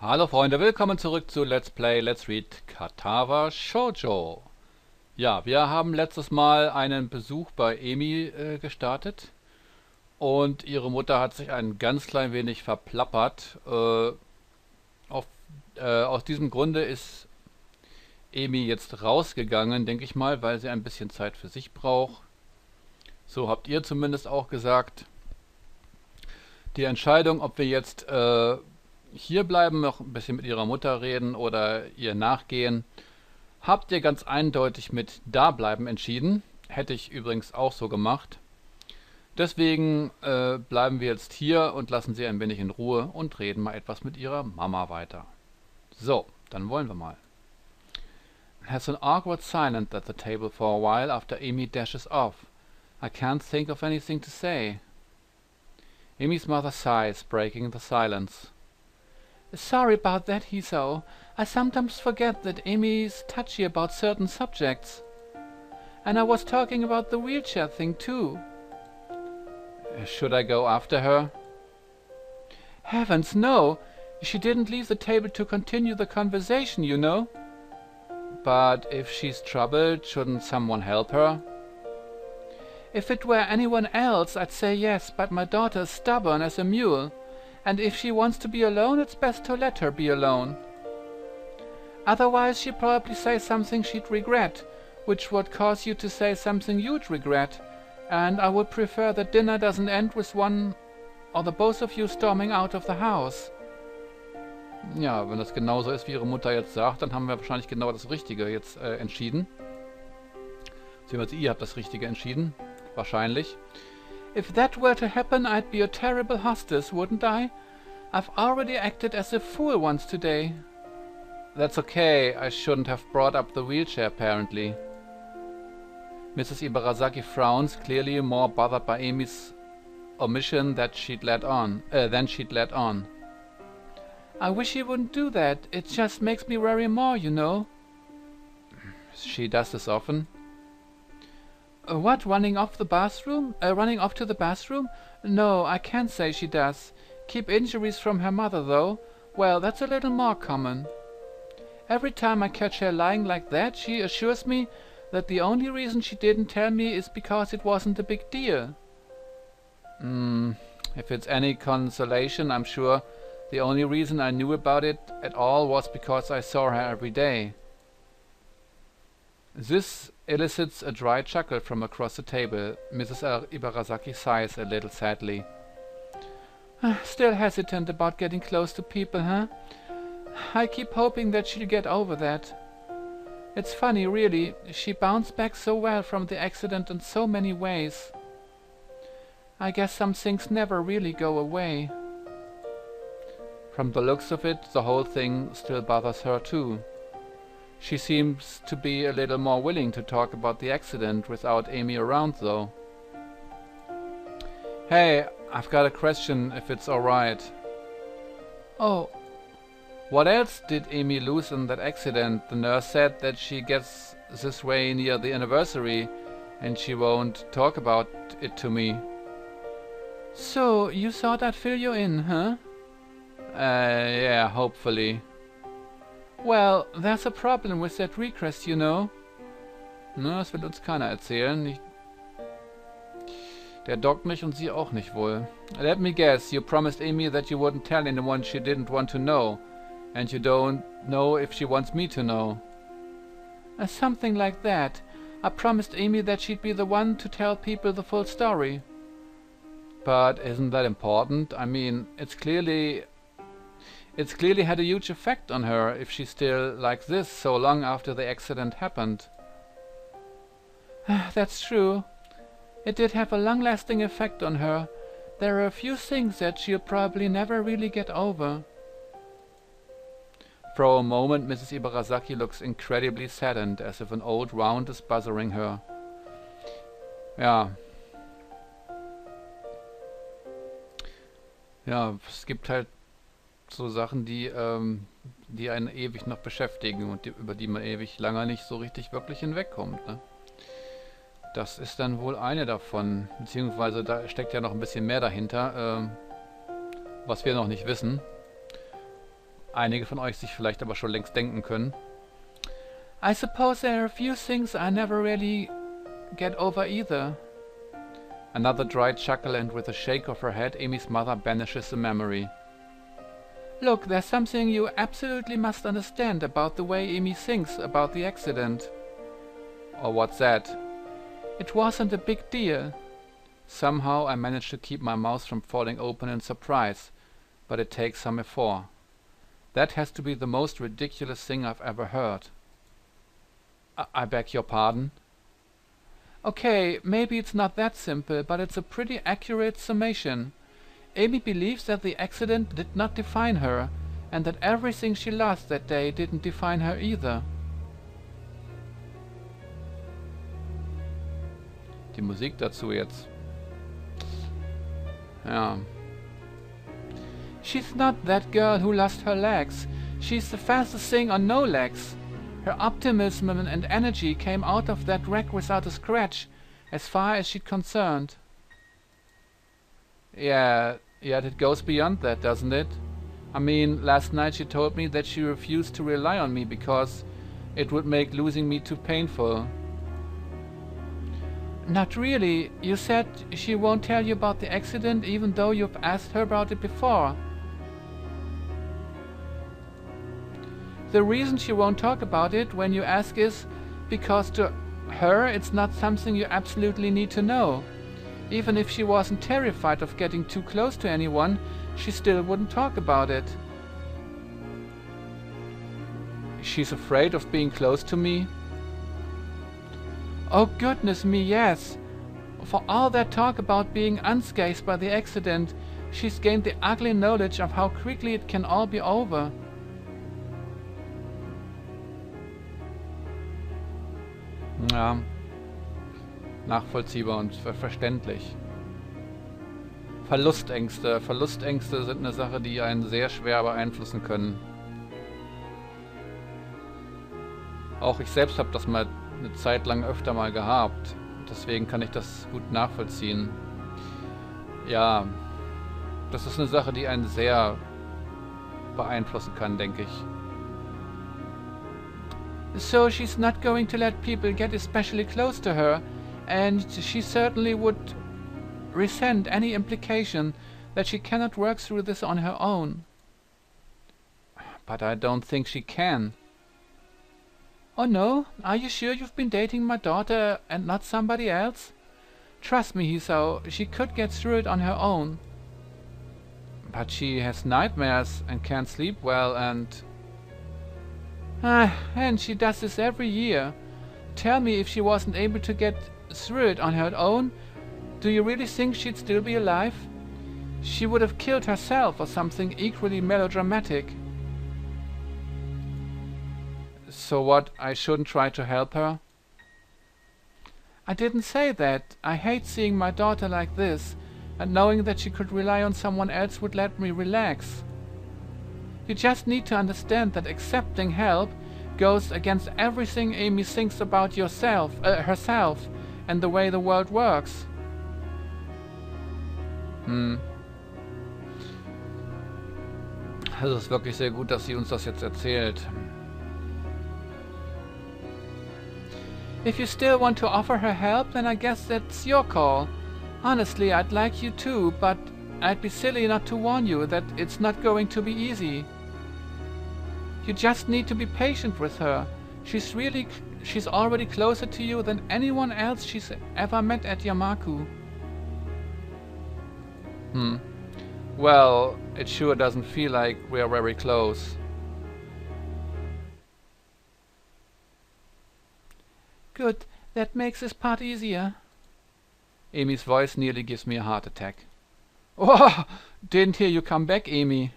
Hallo Freunde, willkommen zurück zu Let's Play, Let's Read Katawa Shoujo. Ja, wir haben letztes Mal einen Besuch bei Emi gestartet und ihre Mutter hat sich ein ganz klein wenig verplappert. Aus diesem Grunde ist Emi jetzt rausgegangen, denke ich mal, weil sie ein bisschen Zeit für sich braucht. So habt ihr zumindest auch gesagt. Die Entscheidung, ob wir jetzt hier bleiben, noch ein bisschen mit ihrer Mutter reden oder ihr nachgehen, habt ihr ganz eindeutig mit da bleiben entschieden. Hätte ich übrigens auch so gemacht. Deswegen bleiben wir jetzt hier und lassen sie ein wenig in Ruhe und reden mal etwas mit ihrer Mama weiter. So, dann wollen wir mal. Has an awkward silence at the table for a while after Amy dashes off. I can't think of anything to say. Amy's mother sighs, breaking the silence. Sorry about that, Hiso. I sometimes forget that Amy's touchy about certain subjects. And I was talking about the wheelchair thing too. Should I go after her? Heavens, no! She didn't leave the table to continue the conversation, you know. But if she's troubled, shouldn't someone help her? If it were anyone else, I'd say yes, but my daughter's stubborn as a mule. And if she wants to be alone, it's best to let her be alone. Otherwise she'd probably say something she'd regret, which would cause you to say something you'd regret, and I would prefer that dinner doesn't end with one or the both of you storming out of the house. Ja, wenn das genauso ist, wie ihre Mutter jetzt sagt, dann haben wir wahrscheinlich genau das Richtige jetzt entschieden. Beziehungsweise ihr habt das Richtige entschieden. Wahrscheinlich. If that were to happen, I'd be a terrible hostess, wouldn't I? I've already acted as a fool once today. That's okay. I shouldn't have brought up the wheelchair, apparently. Mrs. Ibarasaki frowns, clearly more bothered by Amy's omission than she'd let on. I wish you wouldn't do that. It just makes me worry more, you know. She does this often. What, running off to the bathroom? No, I can't say she does. Keep injuries from her mother, though. Well, that's a little more common. Every time I catch her lying like that, she assures me that the only reason she didn't tell me is because it wasn't a big deal. If it's any consolation, I'm sure the only reason I knew about it at all was because I saw her every day. This elicits a dry chuckle from across the table. Mrs. Ibarasaki sighs a little sadly. Still hesitant about getting close to people, huh? I keep hoping that she'll get over that. It's funny, really. She bounced back so well from the accident in so many ways. I guess some things never really go away. From the looks of it, the whole thing still bothers her too. She seems to be a little more willing to talk about the accident without Amy around, though. Hey, I've got a question, if it's alright. Oh. What else did Amy lose in that accident? The nurse said that she gets this way near the anniversary, and she won't talk about it to me. So, you thought I'd fill you in, huh? Yeah, hopefully. Well, there's a problem with that request, you know. Na, das will uns keiner erzählen. Der Doc nicht und sie auch nicht wohl. Let me guess, you promised Amy that you wouldn't tell anyone she didn't want to know. And you don't know if she wants me to know. Something like that. I promised Amy that she'd be the one to tell people the full story. But isn't that important? I mean, it's clearly had a huge effect on her if she's still like this so long after the accident happened. That's true. It did have a long-lasting effect on her. There are a few things that she'll probably never really get over. For a moment, Mrs. Ibarasaki looks incredibly saddened, as if an old wound is bothering her. Ja. Ja, es gibt halt so Sachen, die einen ewig noch beschäftigen und über die man ewig lange nicht so richtig wirklich hinwegkommt, ne? Das ist dann wohl eine davon, beziehungsweise da steckt ja noch ein bisschen mehr dahinter, was wir noch nicht wissen. einige von euch sich vielleicht aber schon längst denken können. I suppose there are a few things I never really get over either. Another dry chuckle, and with a shake of her head, Amy's mother banishes the memory. Look, there's something you absolutely must understand about the way Amy thinks about the accident. Or what's that? It wasn't a big deal. Somehow I manage to keep my mouth from falling open in surprise, but it takes some effort. That has to be the most ridiculous thing I've ever heard. I beg your pardon? Okay, maybe it's not that simple, but it's a pretty accurate summation. Amy believes that the accident did not define her, and that everything she lost that day didn't define her either. Die Musik dazu jetzt. Ja. She's not that girl who lost her legs. She's the fastest thing on no legs. Her optimism and energy came out of that wreck without a scratch, as far as she's concerned. Yeah, yet it goes beyond that, doesn't it? I mean, last night she told me that she refused to rely on me because it would make losing me too painful. Not really. You said she won't tell you about the accident even though you've asked her about it before. The reason she won't talk about it when you ask is because to her it's not something you absolutely need to know. Even if she wasn't terrified of getting too close to anyone, she still wouldn't talk about it. She's afraid of being close to me? Oh goodness me, yes. For all that talk about being unscathed by the accident, she's gained the ugly knowledge of how quickly it can all be over. Ja, nachvollziehbar und verständlich. Verlustängste. Verlustängste sind eine Sache, die einen sehr schwer beeinflussen können. Auch ich selbst habe das mal eine Zeit lang öfter mal gehabt. Deswegen kann ich das gut nachvollziehen. Ja, das ist eine Sache, die einen sehr beeinflussen kann, denke ich. So she's not going to let people get especially close to her, and she certainly would resent any implication that she cannot work through this on her own. But I don't think she can. Oh no? Are you sure you've been dating my daughter and not somebody else? Trust me, Hiso, she could get through it on her own. But she has nightmares and can't sleep well and... And she does this every year. Tell me, if she wasn't able to get through it on her own, do you really think she'd still be alive? She would have killed herself or something equally melodramatic. So what, I shouldn't try to help her? I didn't say that. I hate seeing my daughter like this, and knowing that she could rely on someone else would let me relax. You just need to understand that accepting help goes against everything Amy thinks about herself, and the way the world works. Also es ist wirklich sehr gut, dass sie uns das jetzt erzählt. If you still want to offer her help, then I guess that's your call. Honestly, I'd like you to, but I'd be silly not to warn you that it's not going to be easy. You just need to be patient with her. She's already closer to you than anyone else she's ever met at Yamaku. Well, it sure doesn't feel like we're very close. Good, that makes this part easier. Amy's voice nearly gives me a heart attack. Oh, didn't hear you come back, Amy.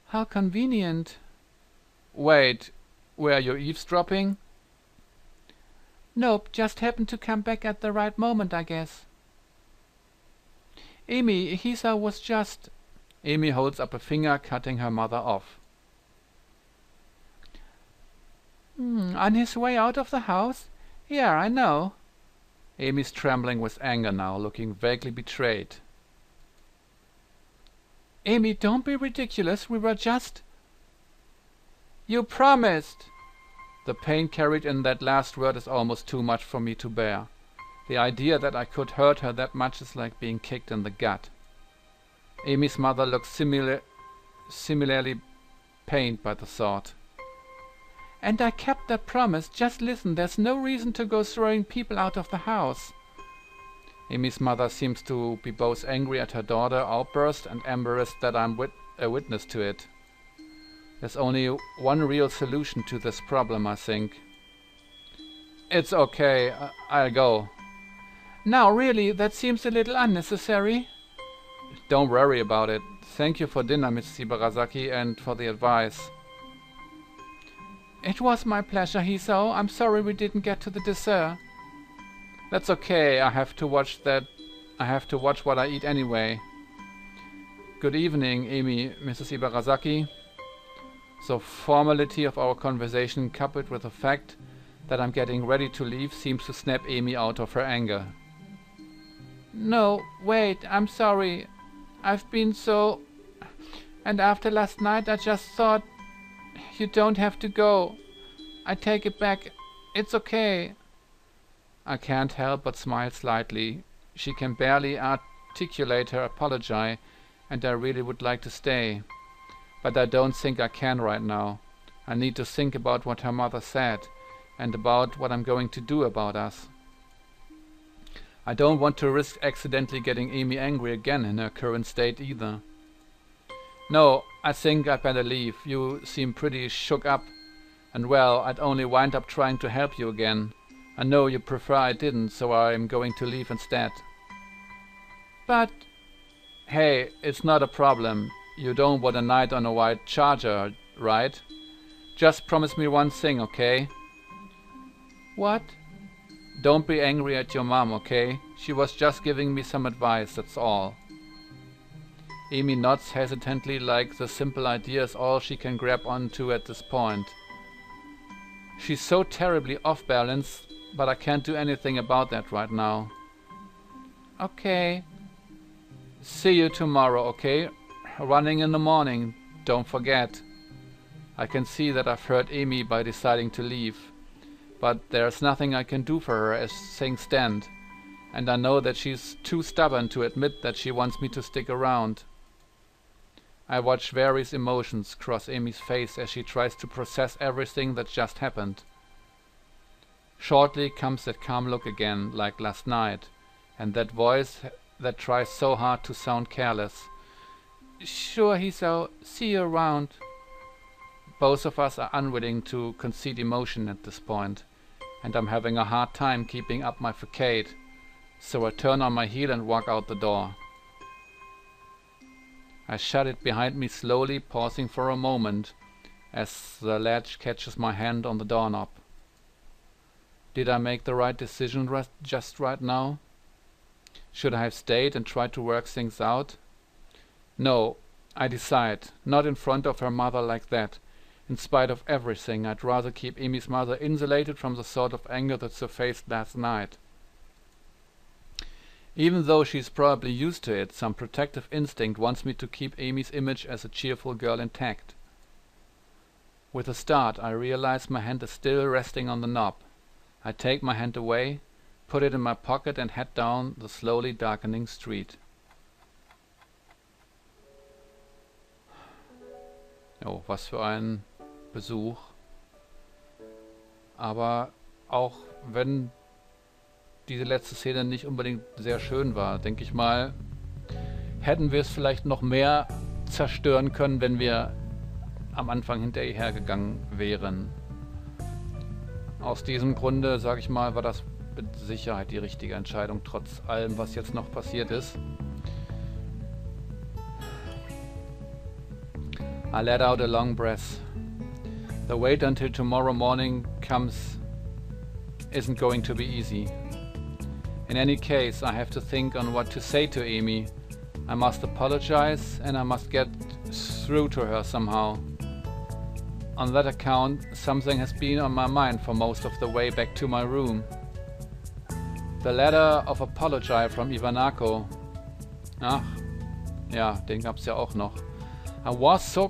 How convenient. Wait, were you eavesdropping? Nope, just happened to come back at the right moment, I guess. Amy, Hisa was just... Amy holds up a finger, cutting her mother off. On his way out of the house? Yeah, I know. Amy's trembling with anger now, looking vaguely betrayed. Amy, don't be ridiculous. We were just... You promised! The pain carried in that last word is almost too much for me to bear. The idea that I could hurt her that much is like being kicked in the gut. Amy's mother looks similarly pained by the thought. And I kept that promise. Just listen, there's no reason to go throwing people out of the house. Amy's mother seems to be both angry at her daughter's outburst and embarrassed that I'm a witness to it. There's only one real solution to this problem, I think. It's okay, I'll go. Now really, that seems a little unnecessary. Don't worry about it. Thank you for dinner, Mrs. Ibarasaki, and for the advice. It was my pleasure, Hiso. I'm sorry we didn't get to the dessert. That's okay, I have to watch what I eat anyway. Good evening, Amy, Mrs. Ibarasaki. The formality of our conversation, coupled with the fact that I'm getting ready to leave, seems to snap Amy out of her anger. No, wait, I'm sorry. I've been so... And after last night I just thought... You don't have to go. I take it back. It's okay. I can't help but smile slightly. She can barely articulate her apology, and I really would like to stay. But I don't think I can right now. I need to think about what her mother said, and about what I'm going to do about us. I don't want to risk accidentally getting Amy angry again in her current state either. No, I think I'd better leave. You seem pretty shook up. And well, I'd only wind up trying to help you again. I know you prefer I didn't, so I'm going to leave instead. But... Hey, it's not a problem. You don't want a night on a white charger, right? Just promise me one thing, okay? What? Don't be angry at your mom, okay? She was just giving me some advice, that's all. Amy nods hesitantly, like the simple idea is all she can grab onto at this point. She's so terribly off balance, but I can't do anything about that right now. Okay. See you tomorrow, okay? Running in the morning, don't forget. I can see that I've hurt Amy by deciding to leave, but there's nothing I can do for her as things stand, and I know that she's too stubborn to admit that she wants me to stick around. I watch various emotions cross Amy's face as she tries to process everything that just happened. Shortly comes that calm look again, like last night, and that voice that tries so hard to sound careless. Sure, Hiso. See you around. Both of us are unwilling to concede emotion at this point, and I'm having a hard time keeping up my facade, so I turn on my heel and walk out the door. I shut it behind me slowly, pausing for a moment as the latch catches my hand on the doorknob. Did I make the right decision just right now? Should I have stayed and tried to work things out? No, I decide, not in front of her mother like that. In spite of everything, I'd rather keep Amy's mother insulated from the sort of anger that surfaced last night. Even though she's probably used to it, some protective instinct wants me to keep Amy's image as a cheerful girl intact. With a start, I realize my hand is still resting on the knob. I take my hand away, put it in my pocket and head down the slowly darkening street. Oh, was für ein Besuch. Aber auch wenn diese letzte Szene nicht unbedingt sehr schön war, denke ich mal, hätten wir es vielleicht noch mehr zerstören können, wenn wir am Anfang hinterher gegangen wären. Aus diesem Grunde, sage ich mal, war das mit Sicherheit die richtige Entscheidung, trotz allem, was jetzt noch passiert ist. I let out a long breath. The wait until tomorrow morning comes isn't going to be easy. In any case, I have to think on what to say to Amy. I must apologize and I must get through to her somehow. On that account, something has been on my mind for most of the way back to my room. The letter of apology from Ivanako. Ach, Ja, den gab's ja auch noch. I was so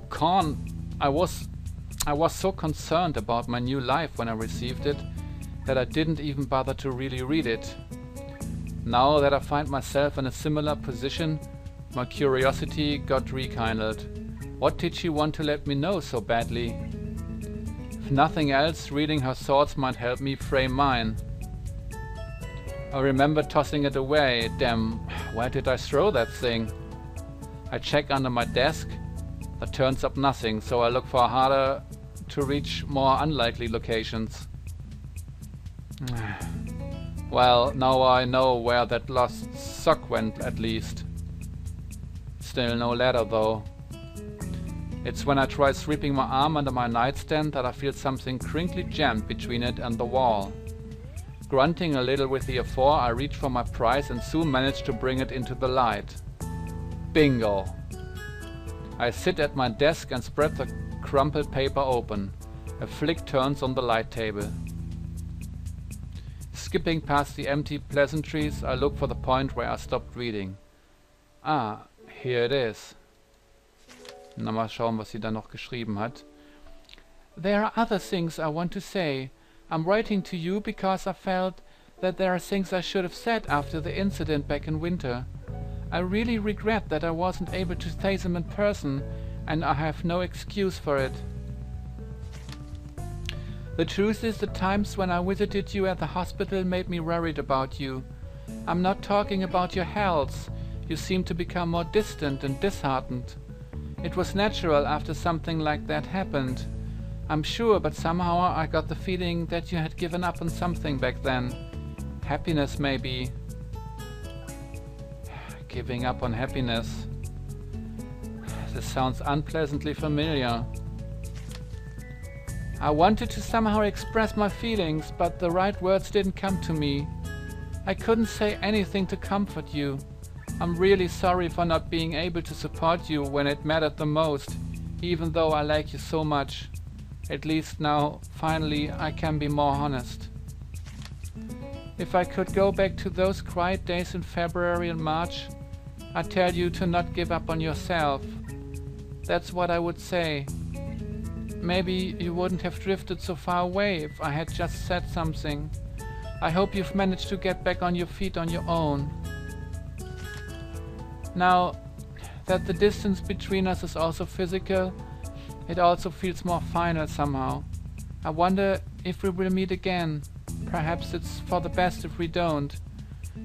concerned about my new life when I received it that I didn't even bother to really read it. Now that I find myself in a similar position, my curiosity got rekindled. What did she want to let me know so badly? If nothing else, reading her thoughts might help me frame mine. I remember tossing it away. Damn, where did I throw that thing? I check under my desk. That turns up nothing, so I look for harder to reach more unlikely locations. Well, now I know where that lost sock went, at least. Still no letter, though. It's when I try sweeping my arm under my nightstand that I feel something crinkly jammed between it and the wall. Grunting a little with the effort, I reach for my prize and soon manage to bring it into the light. Bingo! I sit at my desk and spread the crumpled paper open. A flick turns on the light table. Skipping past the empty pleasantries, I look for the point where I stopped reading. Ah, here it is. Na, mal schauen, was sie da noch geschrieben hat. There are other things I want to say. I'm writing to you because I felt that there are things I should have said after the incident back in winter. I really regret that I wasn't able to say them in person, and I have no excuse for it. The truth is, the times when I visited you at the hospital made me worried about you. I'm not talking about your health. You seem to become more distant and disheartened. It was natural after something like that happened. I'm sure, but somehow I got the feeling that you had given up on something back then. Happiness, maybe. Giving up on happiness. This sounds unpleasantly familiar. I wanted to somehow express my feelings, but the right words didn't come to me. I couldn't say anything to comfort you. I'm really sorry for not being able to support you when it mattered the most, even though I like you so much. At least now, finally, I can be more honest. If I could go back to those quiet days in February and March, I'd tell you to not give up on yourself. That's what I would say. Maybe you wouldn't have drifted so far away if I had just said something. I hope you've managed to get back on your feet on your own. Now that the distance between us is also physical, it also feels more final somehow. I wonder if we will meet again. Perhaps it's for the best if we don't.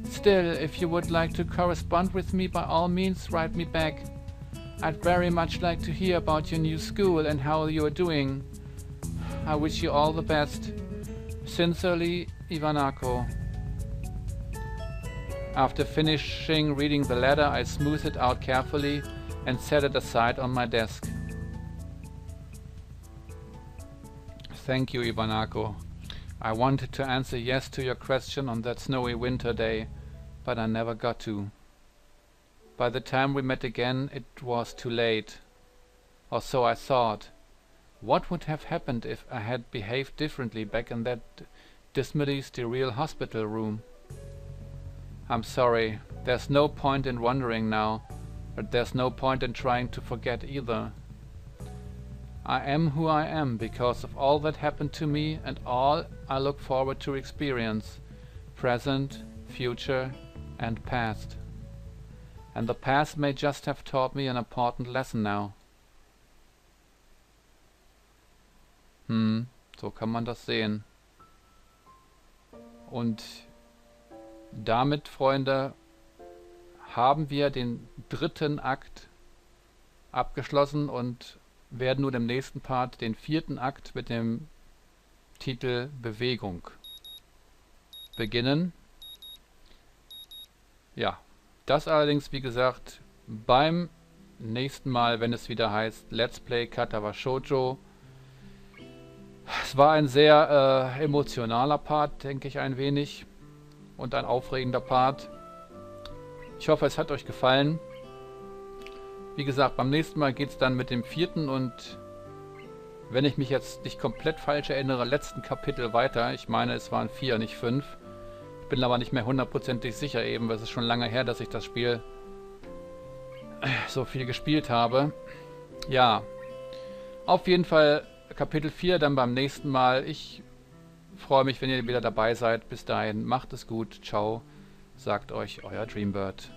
Still, if you would like to correspond with me, by all means write me back. I'd very much like to hear about your new school and how you are doing. I wish you all the best. Sincerely, Ivanako. After finishing reading the letter, I smoothed it out carefully and set it aside on my desk. Thank you, Ivanako. I wanted to answer yes to your question on that snowy winter day, but I never got to. By the time we met again, it was too late. Or so I thought. What would have happened if I had behaved differently back in that dismally sterile hospital room? I'm sorry. There's no point in wondering now, but there's no point in trying to forget either. I am who I am because of all that happened to me and all I look forward to experience, present, future, and past. And the past may just have taught me an important lesson now. So kann man das sehen. Und damit, Freunde, haben wir den dritten Akt abgeschlossen und werden nun im nächsten Part den vierten Akt mit dem Titel Bewegung beginnen. Ja, das allerdings, wie gesagt, beim nächsten Mal, wenn es wieder heißt Let's Play Katawa Shoujo. Es war ein sehr emotionaler Part, denke ich ein wenig, und ein aufregender Part. Ich hoffe, es hat euch gefallen. Wie gesagt, beim nächsten Mal geht es dann mit dem vierten und, wenn ich mich jetzt nicht komplett falsch erinnere, letzten Kapitel weiter. Ich meine, es waren 4, nicht 5. Ich bin aber nicht mehr hundertprozentig sicher eben, weil es ist schon lange her, dass ich das Spiel so viel gespielt habe. Ja, auf jeden Fall Kapitel 4 dann beim nächsten Mal. Ich freue mich, wenn ihr wieder dabei seid. Bis dahin, macht es gut. Ciao, sagt euch euer Dreambird.